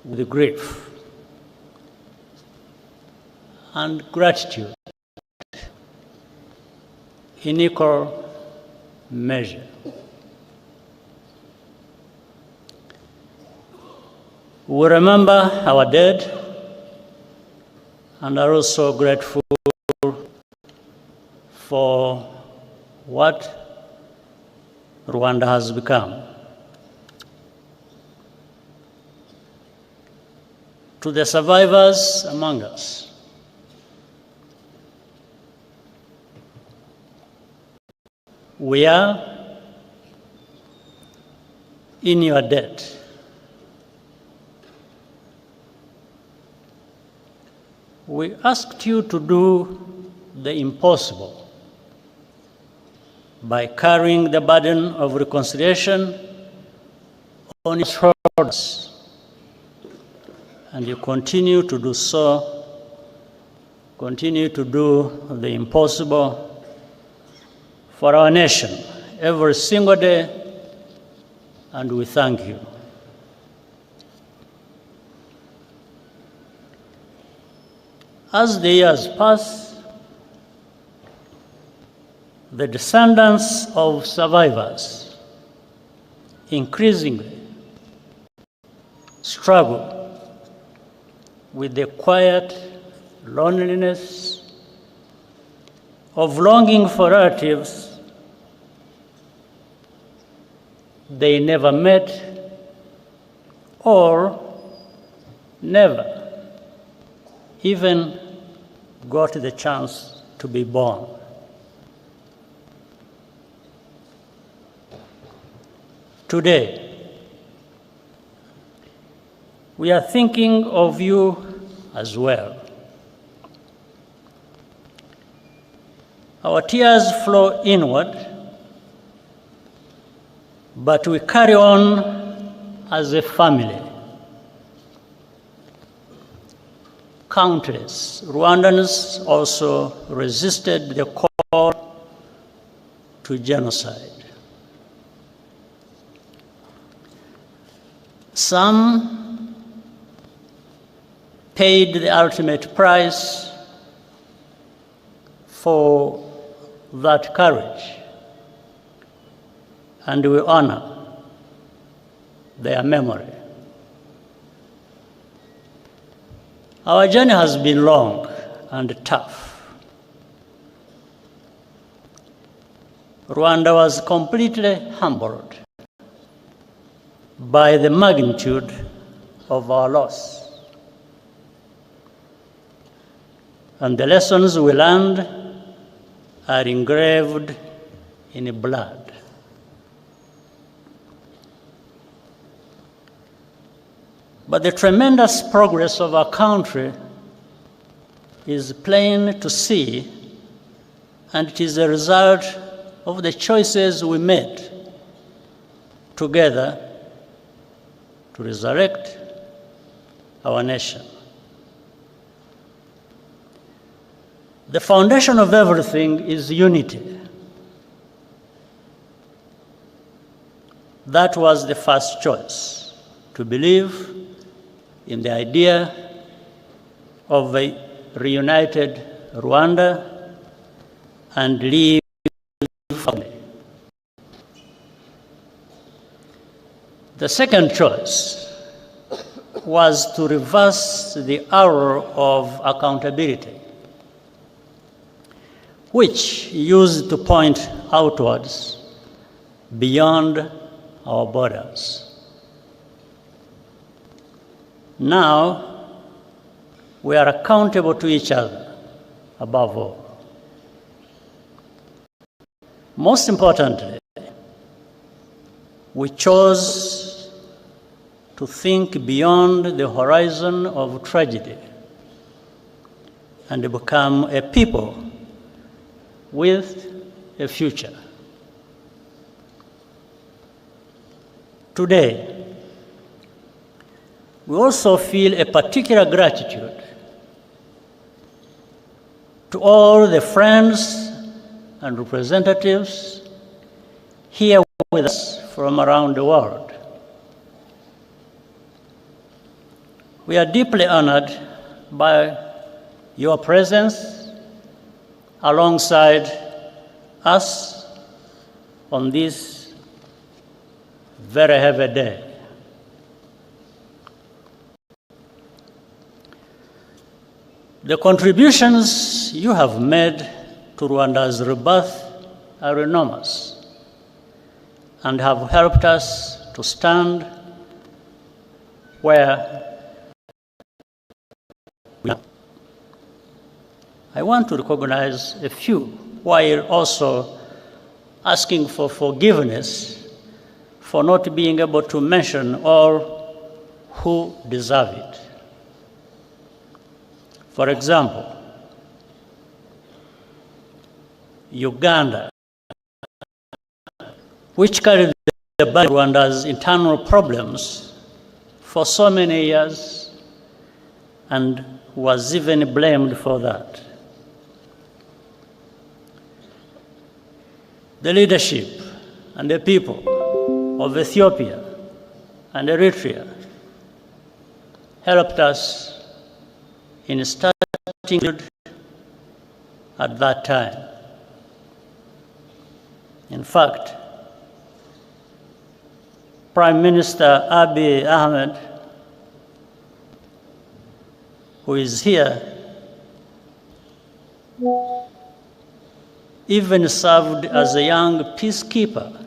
with grief and gratitude in equal measure. We remember our dead and are also grateful for what Rwanda has become. To the survivors among us, we are in your debt. We asked you to do the impossible by carrying the burden of reconciliation on your shoulders, and you continue to do so, continue to do the impossible for our nation every single day, and we thank you. As the years pass, the descendants of survivors increasingly struggle with the quiet loneliness of longing for relatives they never met or never even got the chance to be born. Today, we are thinking of you as well. Our tears flow inward, but we carry on as a family. Countless Rwandans also resisted the call to genocide. Some paid the ultimate price for that courage, and we honor their memory. Our journey has been long and tough. Rwanda was completely humbled by the magnitude of our loss, and the lessons we learned are engraved in blood. But the tremendous progress of our country is plain to see, and it is a result of the choices we made together to resurrect our nation. The foundation of everything is unity. That was the first choice, to believe in the idea of a reunited Rwanda and live family. The second choice was to reverse the arrow of accountability, which used to point outwards beyond our borders. Now, we are accountable to each other, above all. Most importantly, we chose to think beyond the horizon of tragedy and become a people with a future. Today, we also feel a particular gratitude to all the friends and representatives here with us from around the world. We are deeply honored by your presence alongside us on this very heavy day. The contributions you have made to Rwanda's rebirth are enormous and have helped us to stand where we are. I want to recognize a few while also asking for forgiveness for not being able to mention all who deserve it. For example, Uganda, which carried the burden of Rwanda's internal problems for so many years and was even blamed for that. The leadership and the people of Ethiopia and Eritrea helped us in starting at that time. In fact, Prime Minister Abiy Ahmed, who is here, even served as a young peacekeeper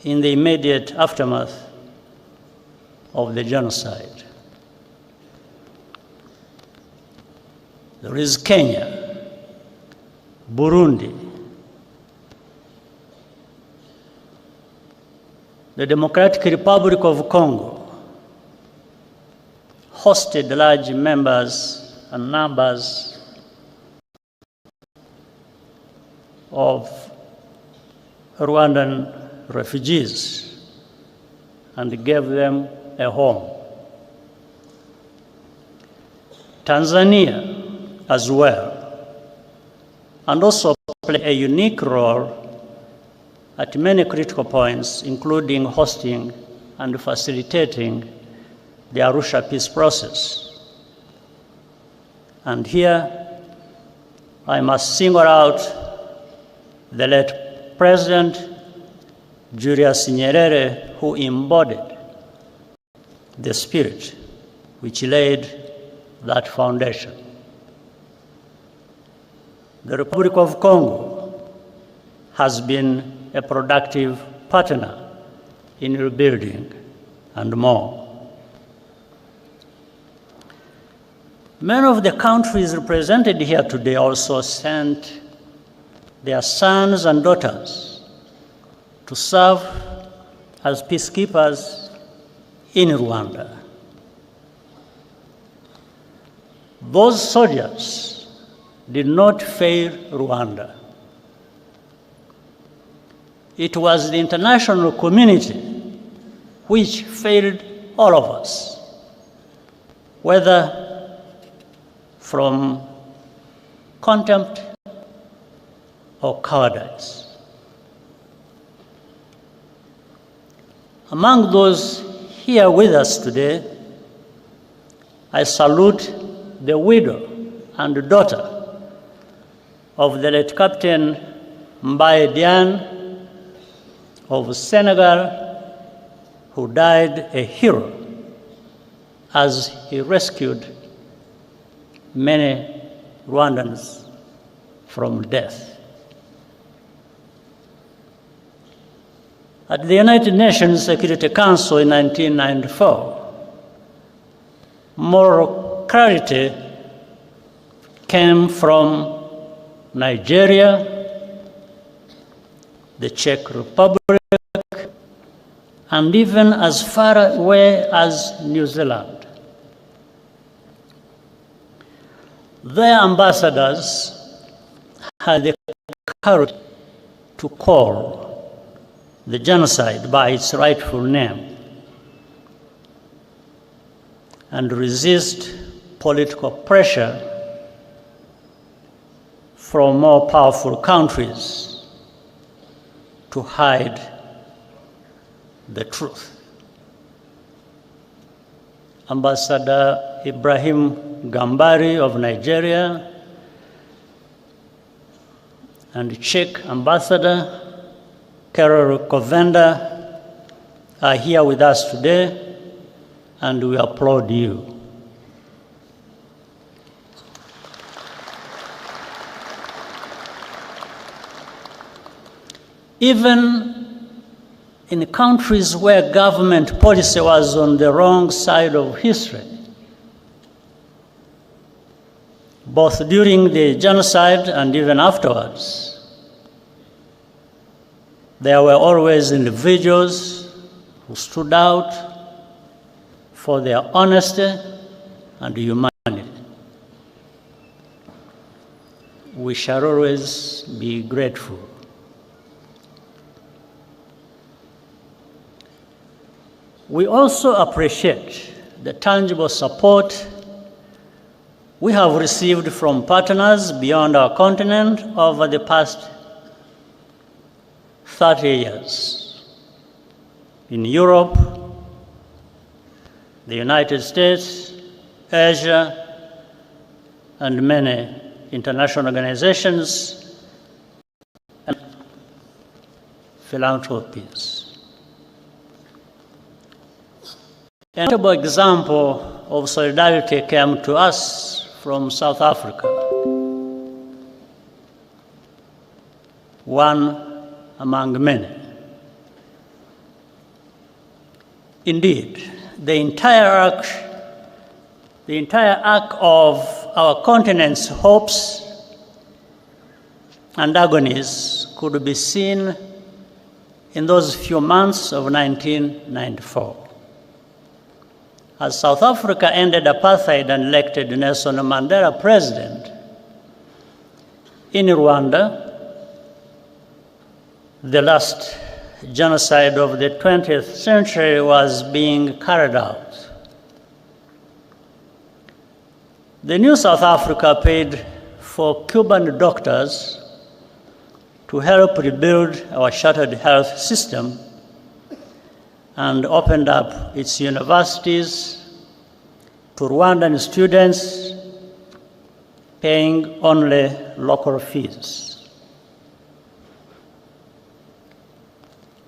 in the immediate aftermath of the genocide. There is Kenya, Burundi, the Democratic Republic of Congo hosted large numbers of Rwandan refugees and gave them a home. Tanzania as well, and also play a unique role at many critical points, including hosting and facilitating the Arusha peace process. And here, I must single out the late President Julius Nyerere, who embodied the spirit which laid that foundation. The Republic of Congo has been a productive partner in rebuilding and more. Many of the countries represented here today also sent their sons and daughters to serve as peacekeepers in Rwanda. Those soldiers did not fail Rwanda. It was the international community which failed all of us, whether from contempt or cowardice. Among those here with us today, I salute the widow and daughter of the late Captain Mbaye Diagne of Senegal, who died a hero as he rescued many Rwandans from death. At the United Nations Security Council in 1994, moral clarity came from Nigeria, the Czech Republic, and even as far away as New Zealand. Their ambassadors had the courage to call the genocide by its rightful name and resist political pressure from more powerful countries to hide the truth. Ambassador Ibrahim Gambari of Nigeria, and Czech Ambassador Karol Kovenda are here with us today, and we applaud you. Even in countries where government policy was on the wrong side of history, both during the genocide and even afterwards, there were always individuals who stood out for their honesty and humanity. We shall always be grateful. We also appreciate the tangible support we have received from partners beyond our continent over the past 30 years. In Europe, the United States, Asia, and many international organizations and philanthropies. A notable example of solidarity came to us from South Africa. One among many. Indeed, the entire arc of our continent's hopes and agonies could be seen in those few months of 1994. As South Africa ended apartheid and elected Nelson Mandela president, in Rwanda, the last genocide of the 20th century was being carried out. The new South Africa paid for Cuban doctors to help rebuild our shattered health system and opened up its universities to Rwandan students, paying only local fees.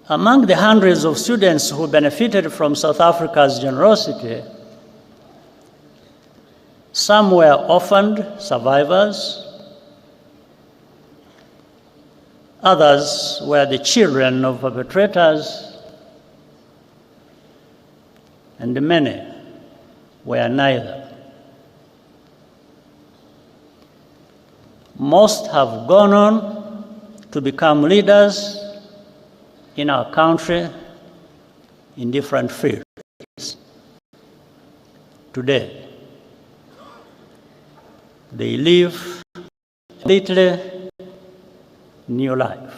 Among the hundreds of students who benefited from South Africa's generosity, some were orphaned survivors, others were the children of perpetrators, and many were neither. Most have gone on to become leaders in our country in different fields. Today, they live a completely new life.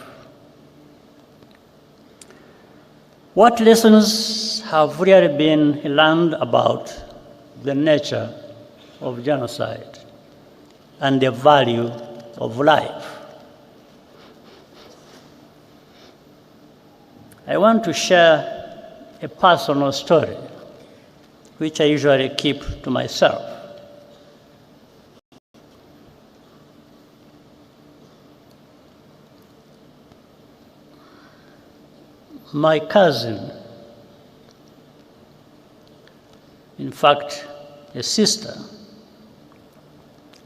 What lessons have really been learned about the nature of genocide and the value of life? I want to share a personal story, which I usually keep to myself. My cousin, in fact, a sister,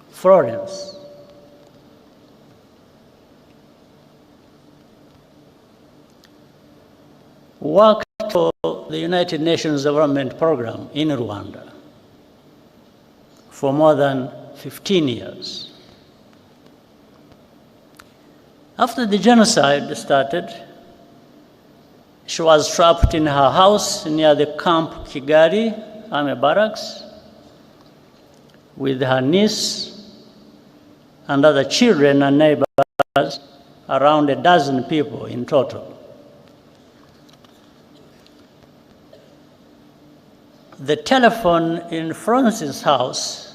Florence, worked for the United Nations Development Program in Rwanda for more than 15 years. After the genocide started, she was trapped in her house near the Camp Kigali Army Barracks with her niece and other children and neighbors, around a dozen people in total. The telephone in Francis' house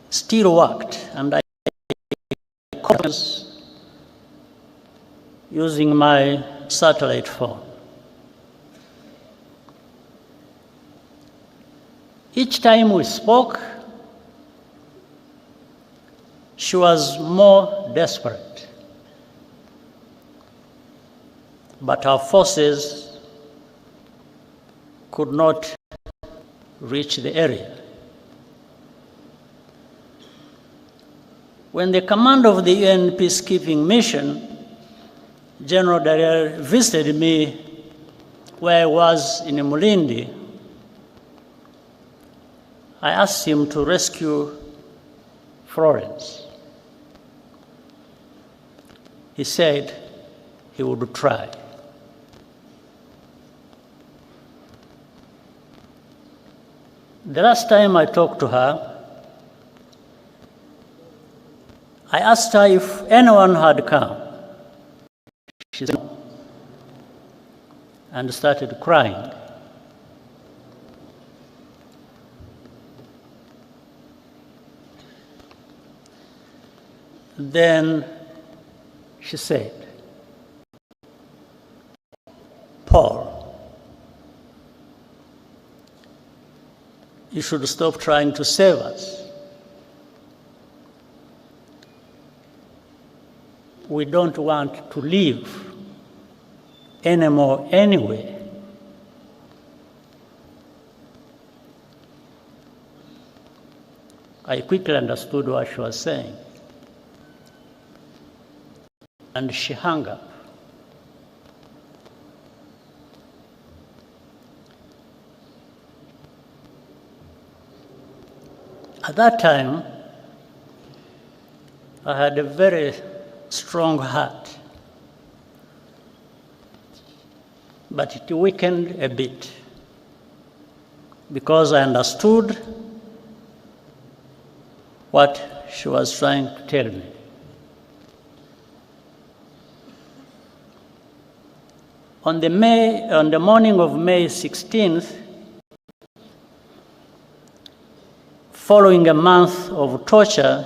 still worked, and I called using my satellite phone. Each time we spoke, she was more desperate. But our forces could not reach the area. When the commander of the UN peacekeeping mission, General Dallaire, visited me where I was in Mulindi, I asked him to rescue Florence. He said he would try. The last time I talked to her, I asked her if anyone had come. She said no, and started crying. Then she said, Paul, you should stop trying to save us. We don't want to live anymore anyway. I quickly understood what she was saying. And she hung up. At that time, I had a very strong heart, but it weakened a bit because I understood what she was trying to tell me. On the morning of May 16th, following a month of torture,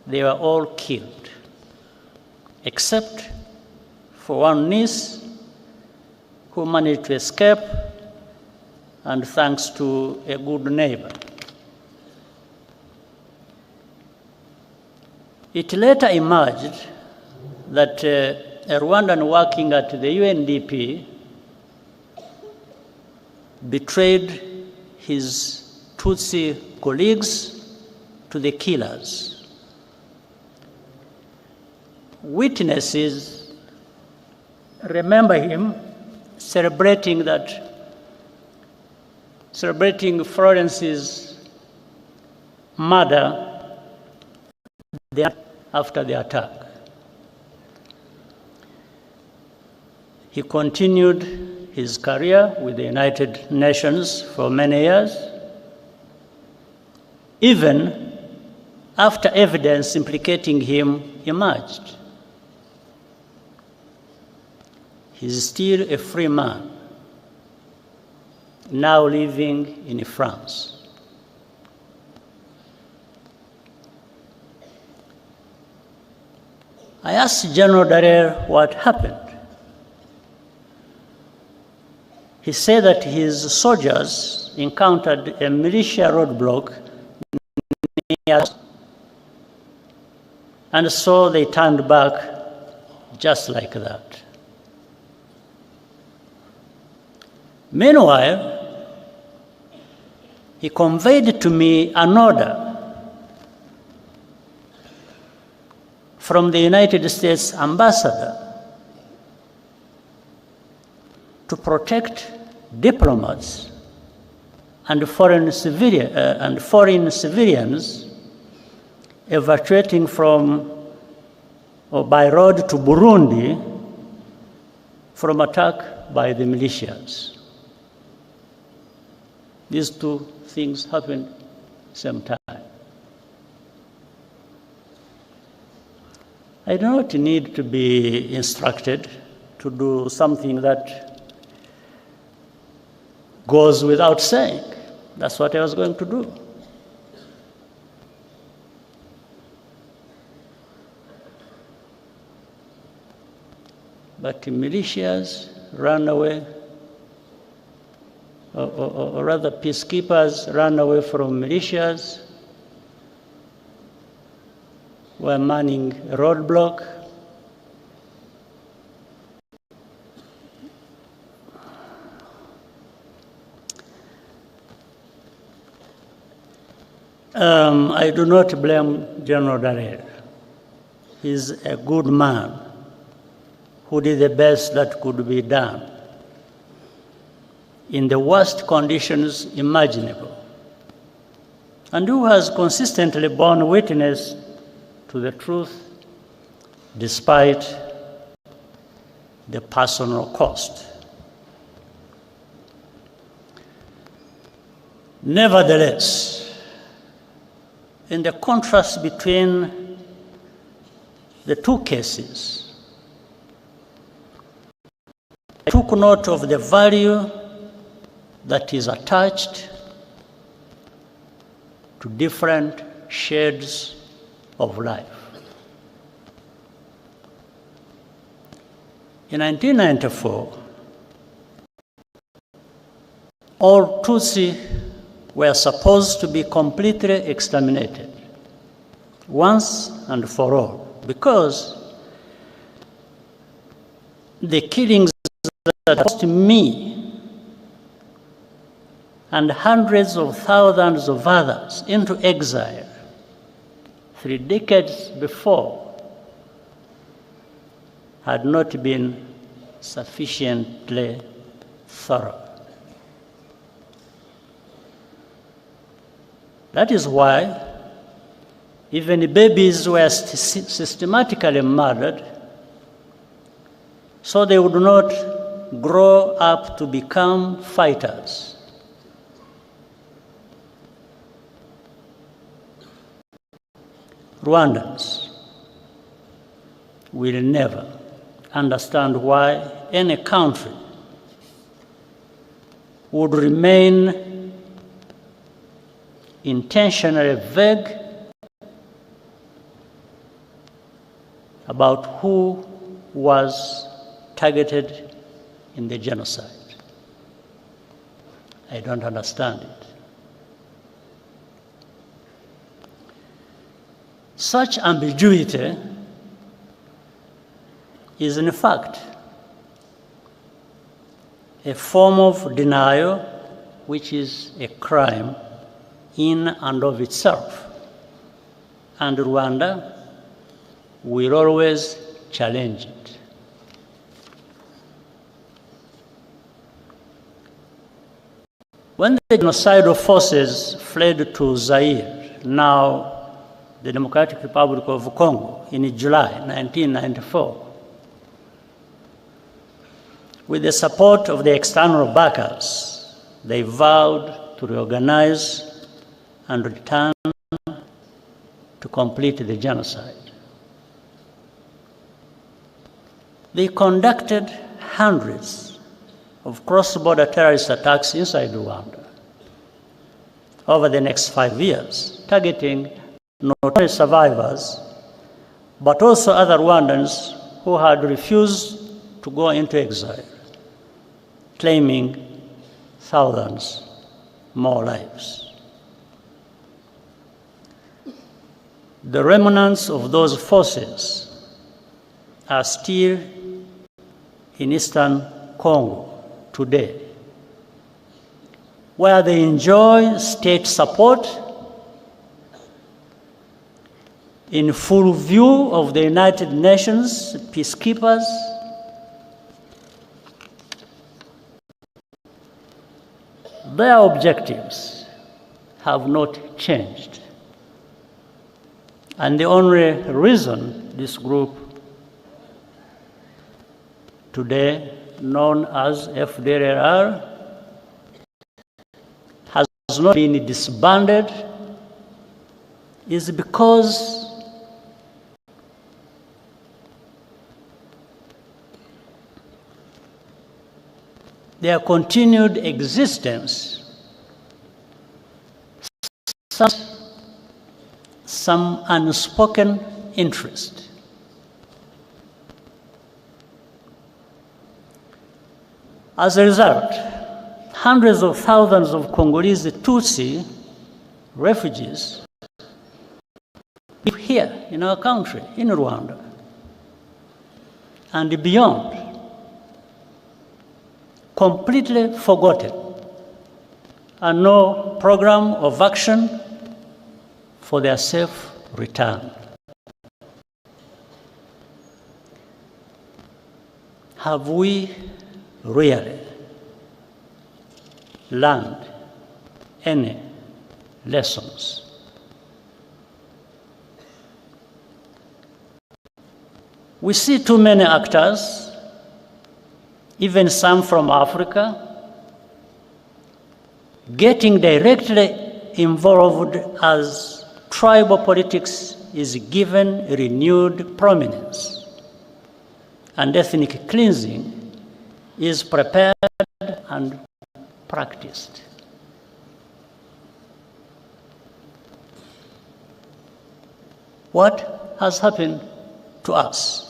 they were all killed, except for one niece who managed to escape, and thanks to a good neighbor. It later emerged that a Rwandan working at the UNDP betrayed his Tutsi colleagues to the killers. Witnesses remember him celebrating Florence's murder after the attack. He continued his career with the United Nations for many years, even after evidence implicating him emerged. He's still a free man, now living in France. I asked General Dallaire what happened. He said that his soldiers encountered a militia roadblock near us, and so they turned back just like that. Meanwhile, he conveyed to me an order from the United States ambassador to protect diplomats and foreign civilians evacuating from or by road to Burundi from attack by the militias. These two things happened at the same time. I do not need to be instructed to do something that goes without saying. That's what I was going to do. But the militias ran away or rather peacekeepers ran away from militias, were manning a roadblock. I do not blame General Dallaire. He's a good man who did the best that could be done in the worst conditions imaginable, and who has consistently borne witness to the truth despite the personal cost. Nevertheless, in the contrast between the two cases, I took note of the value that is attached to different shades of life. In 1994, all Tutsi were supposed to be completely exterminated once and for all, because the killings that cost me and hundreds of thousands of others into exile 3 decades before had not been sufficiently thorough. That is why even babies were systematically murdered so they would not grow up to become fighters. Rwandans will never understand why any country would remain intentionally vague about who was targeted in the genocide. I don't understand it. Such ambiguity is in fact a form of denial which is a crime in and of itself, and Rwanda will always challenge it. When the genocidal forces fled to Zaire, now the Democratic Republic of Congo, in July 1994, with the support of the external backers, they vowed to reorganize and return to complete the genocide. They conducted hundreds of cross-border terrorist attacks inside Rwanda over the next 5 years, targeting not only survivors, but also other Rwandans who had refused to go into exile, claiming thousands more lives. The remnants of those forces are still in eastern Congo today, where they enjoy state support in full view of the United Nations peacekeepers, their objectives have not changed. And the only reason this group today known as FDLR has not been disbanded is because their continued existence some unspoken interest. As a result, hundreds of thousands of Congolese Tutsi refugees live here in our country, in Rwanda, and beyond, completely forgotten, and no program of action for their safe return. Have we really learned any lessons? We see too many actors, even some from Africa, getting directly involved as tribal politics is given renewed prominence and ethnic cleansing is prepared and practiced. What has happened to us?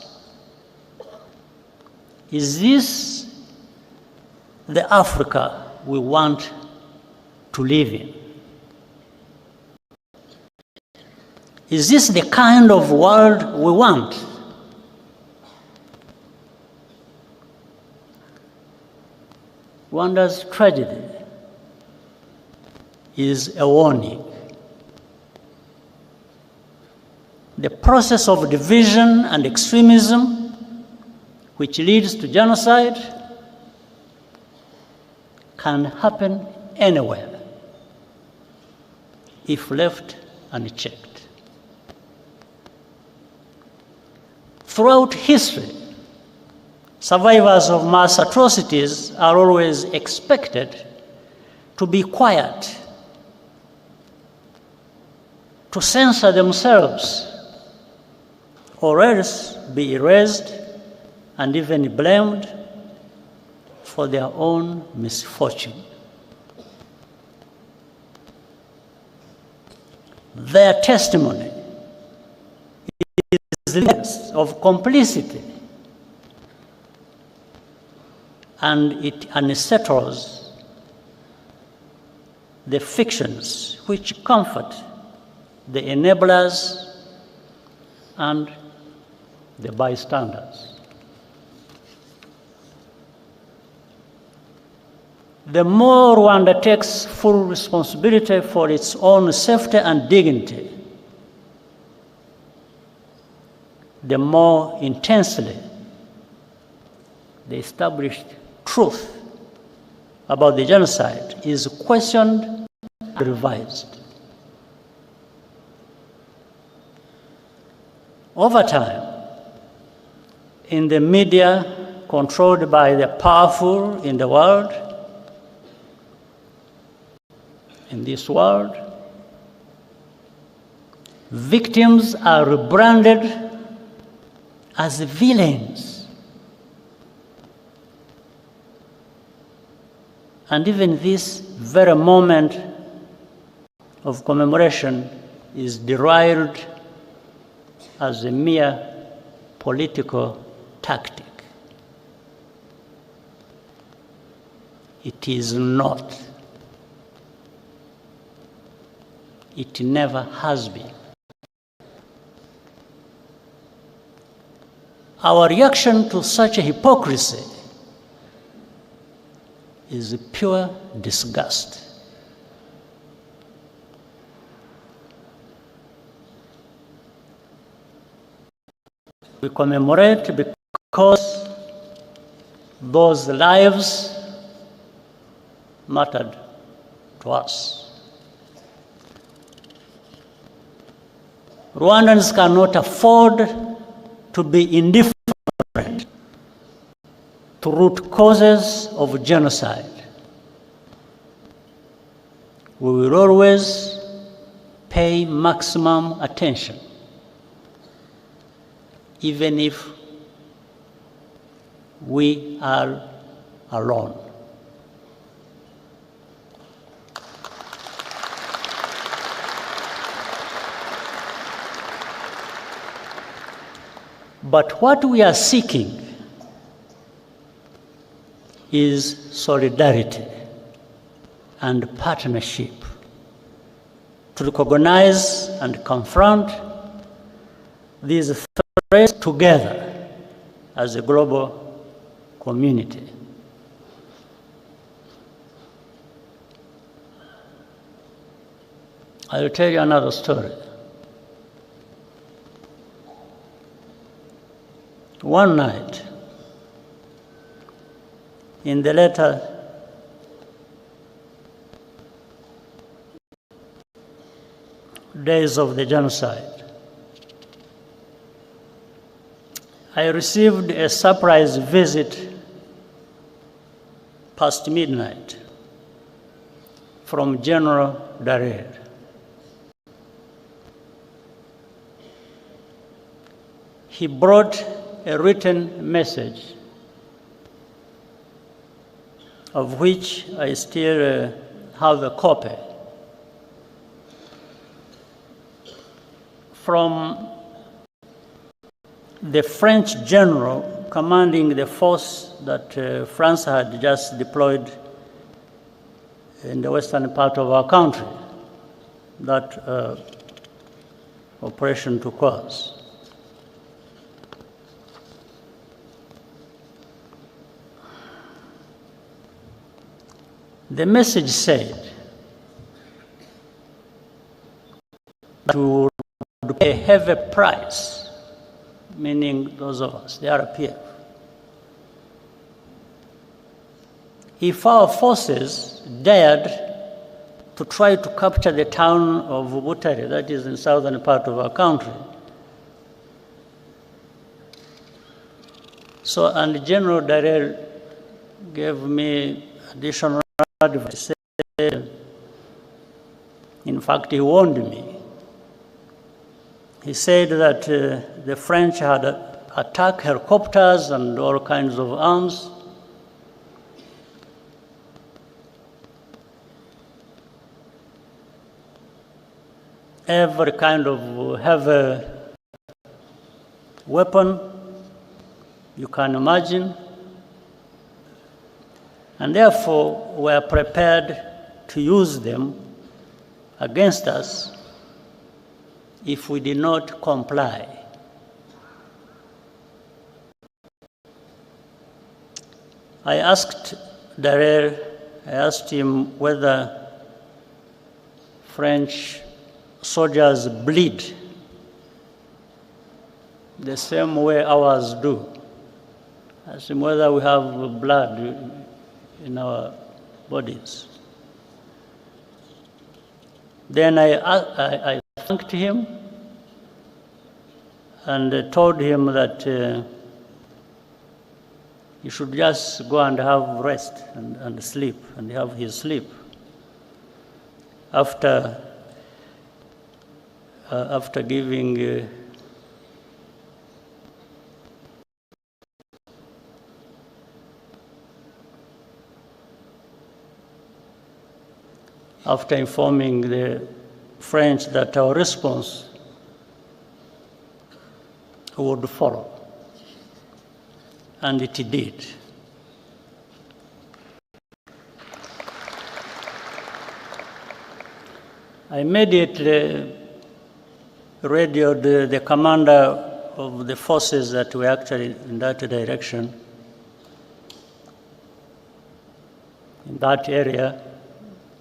Is this the Africa we want to live in? Is this the kind of world we want? Rwanda's tragedy is a warning. The process of division and extremism, which leads to genocide, can happen anywhere if left unchecked. Throughout history, survivors of mass atrocities are always expected to be quiet, to censor themselves, or else be erased and even blamed for their own misfortune. Their testimony is evidence of complicity, and it unsettles the fictions which comfort the enablers and the bystanders. The more Rwanda takes full responsibility for its own safety and dignity, the more intensely the established truth about the genocide is questioned and revised. Over time, in the media controlled by the powerful in the world, in this world, victims are rebranded as villains. And even this very moment of commemoration is derived as a mere political tactic. It is not. It never has been. Our reaction to such a hypocrisy is pure disgust. We commemorate because those lives mattered to us. Rwandans cannot afford to be indifferent to root causes of genocide. We will always pay maximum attention, even if we are alone. But what we are seeking is solidarity, and partnership to recognize and confront these threats together as a global community. I'll tell you another story. One night, in the later days of the genocide, I received a surprise visit past midnight from General Dallaire. He brought a written message of which I still have a copy from the French general commanding the force that France had just deployed in the western part of our country, that operation took place. The message said that we would pay a heavy price, meaning those of us, the RPF, if our forces dared to try to capture the town of Utari, that is in southern part of our country. So, and General Dallaire gave me additional advice. In fact, he warned me. He said that the French had attacked helicopters and all kinds of arms. Every kind of heavy weapon you can imagine. And therefore, we are prepared to use them against us if we did not comply. I asked Dallaire, I asked him whether French soldiers bleed the same way ours do. I asked him whether we have blood in our bodies. Then I thanked him and told him that he should just go and have rest and sleep, and have his sleep. After giving after informing the French that our response would follow. And it did. I immediately radioed the commander of the forces that were actually in that direction, in that area.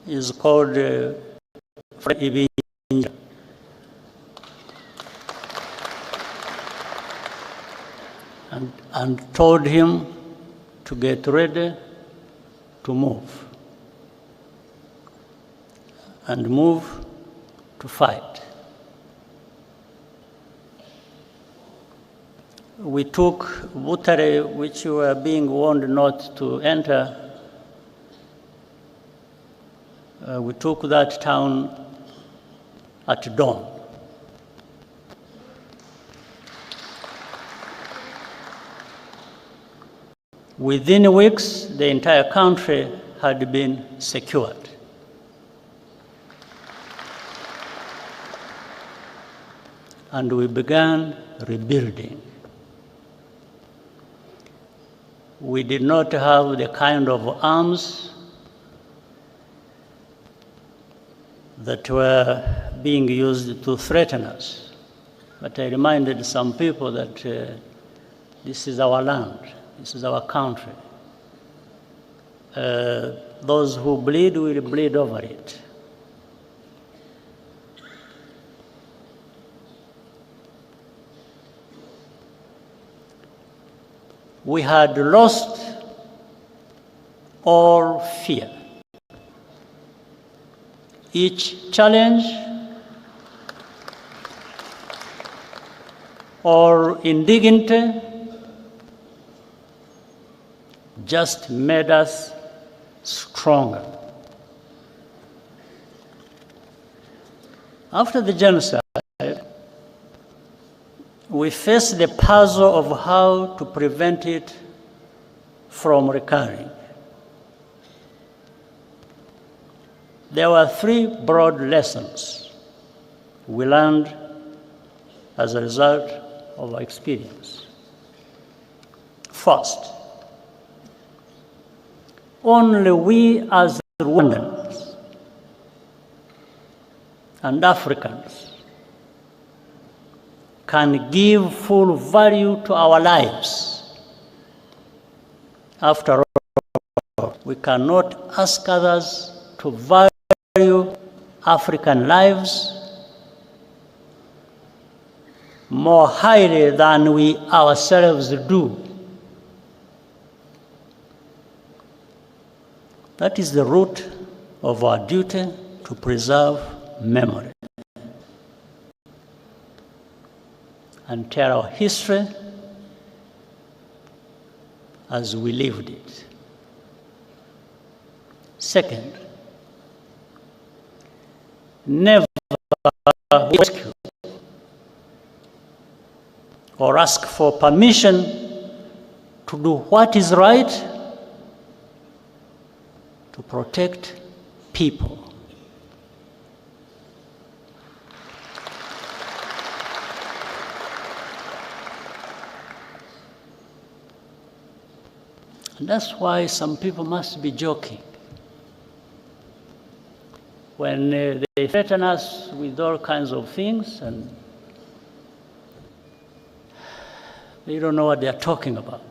Is called Ibyo. And told him to get ready to move and move to fight. We took Utari, which we were being warned not to enter. We took that town at dawn. Within weeks, the entire country had been secured. And we began rebuilding. We did not have the kind of arms that were being used to threaten us. But I reminded some people that this is our land, this is our country. Those who bleed will bleed over it. We had lost all fear. Each challenge or indignity just made us stronger. After the genocide, we faced the puzzle of how to prevent it from recurring. There were three broad lessons we learned as a result of our experience. First, only we as Rwandans and Africans can give full value to our lives. After all, we cannot ask others to value African lives more highly than we ourselves do. That is the root of our duty to preserve memory and tell our history as we lived it. Second, never rescue or ask for permission to do what is right to protect people. And that's why some people must be joking when they threaten us with all kinds of things and they don't know what they're talking about.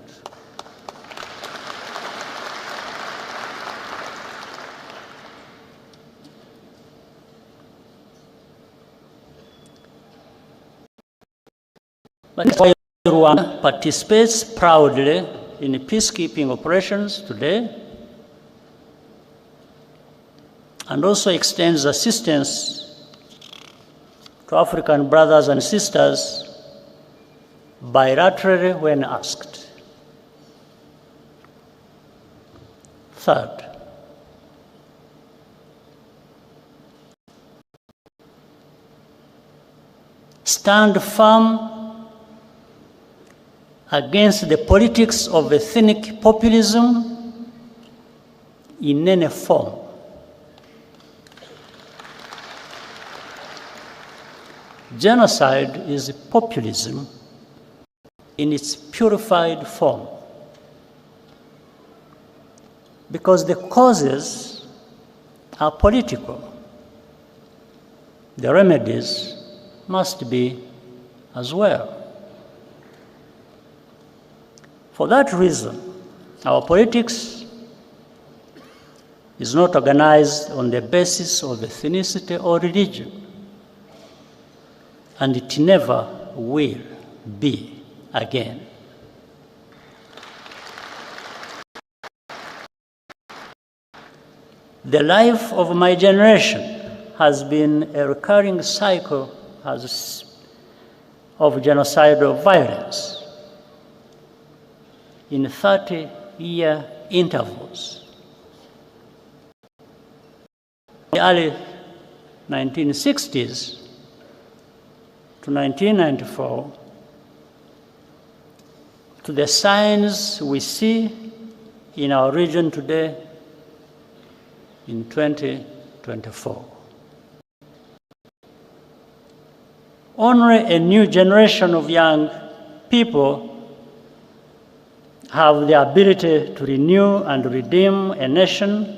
But that's why Rwanda participates proudly in peacekeeping operations today and also extends assistance to African brothers and sisters bilaterally when asked. Third, stand firm against the politics of ethnic populism in any form. Genocide is populism in its purified form, because the causes are political. The remedies must be as well. For that reason, our politics is not organized on the basis of ethnicity or religion, and it never will be again. The life of my generation has been a recurring cycle of genocidal violence in 30-year intervals. In the early 1960s to 1994, to the signs we see in our region today in 2024. Only a new generation of young people have the ability to renew and redeem a nation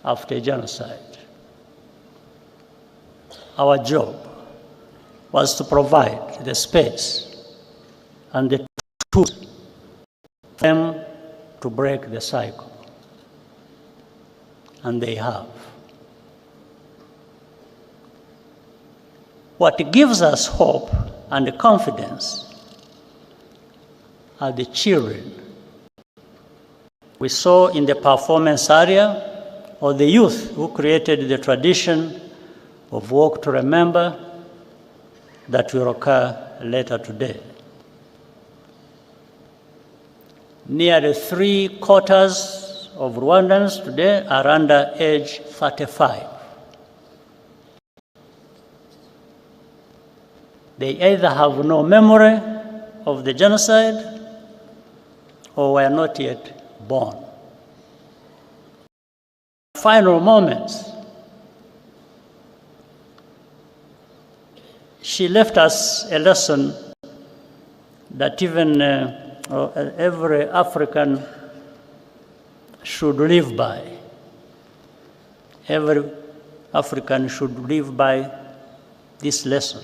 after genocide. our job was to provide the space and the tools for them to break the cycle. And they have. What gives us hope and confidence are the children we saw in the performance area, or the youth who created the tradition of Walk to Remember that will occur later today. Nearly 3/4 of Rwandans today are under age 35. They either have no memory of the genocide or were not yet born. Final moments, she left us a lesson that even every African should live by. Every African should live by this lesson.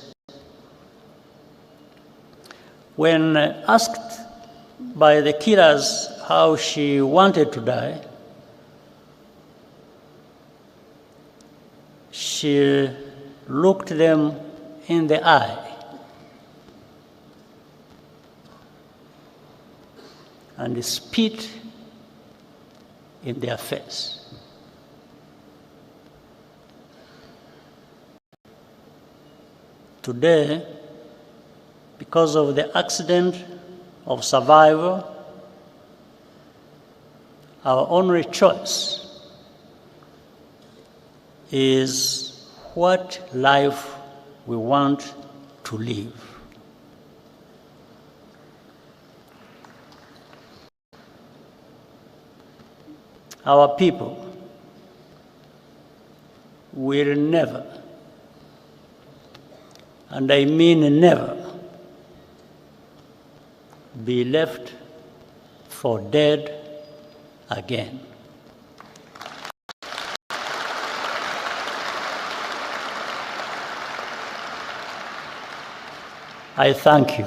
When asked by the killers how she wanted to die, she looked them in the eye and spit in their face. Today, because of the accident of survival, our only choice is what life we want to live. Our people will never, and I mean never, be left for dead again. I thank you.